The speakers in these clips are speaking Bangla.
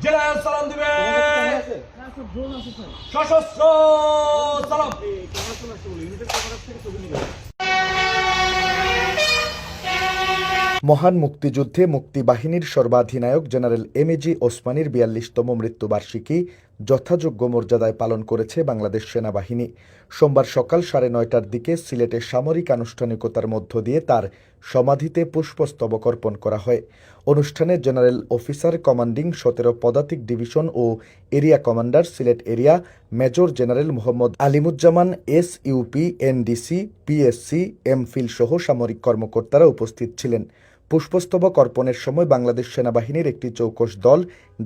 জেনারেল সালাম দিবে সশস্ত্র সালাম। মহান মুক্তিযুদ্ধে মুক্তিবাহিনীর সর্বাধিনায়ক জেনারেল এমএজি ওসমানীর ৪২তম মৃত্যুবার্ষিকী যথাযোগ্য মর্যাদায় পালন করেছে বাংলাদেশ সেনাবাহিনী। সোমবার সকাল ৯:৩০টার দিকে সিলেটে সামরিক আনুষ্ঠানিকতার মধ্য দিয়ে তার সমাধিতে পুষ্পস্তবক অর্পণ করা হয়। অনুষ্ঠানে জেনারেল অফিসার কমান্ডিং ১৭ পদাতিক ডিভিশন ও area commander Sylhet area major general Mohammad Alimuzzaman SUP, NDC, PSC, MPhil সহ সামরিক কর্মকর্তারা উপস্থিত ছিলেন। পুষ্পস্তবক অর্পণের সময় বাংলাদেশ সেনাবাহিনীর একটি চৌকস দল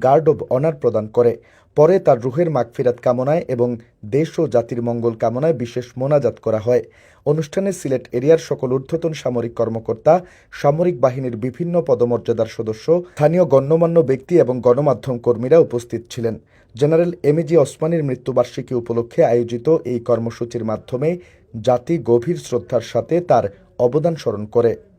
গার্ড অব অনার প্রদান করে। পরে তার রুহের মাগফিরাত কামনায় এবং দেশ ও জাতির মঙ্গল কামনায় বিশেষ মোনাজাত করা হয়। অনুষ্ঠানে সিলেট এরিয়ার সকল ঊর্ধ্বতন সামরিক কর্মকর্তা, সামরিক বাহিনীর বিভিন্ন পদমর্যাদার সদস্য, স্থানীয় গণ্যমান্য ব্যক্তি এবং গণমাধ্যম কর্মীরা উপস্থিত ছিলেন। জেনারেল এমএজি ওসমানীর মৃত্যুবার্ষিকী উপলক্ষে আয়োজিত এই কর্মসূচির মাধ্যমে জাতি গভীর শ্রদ্ধার সাথে তার অবদান স্মরণ করে।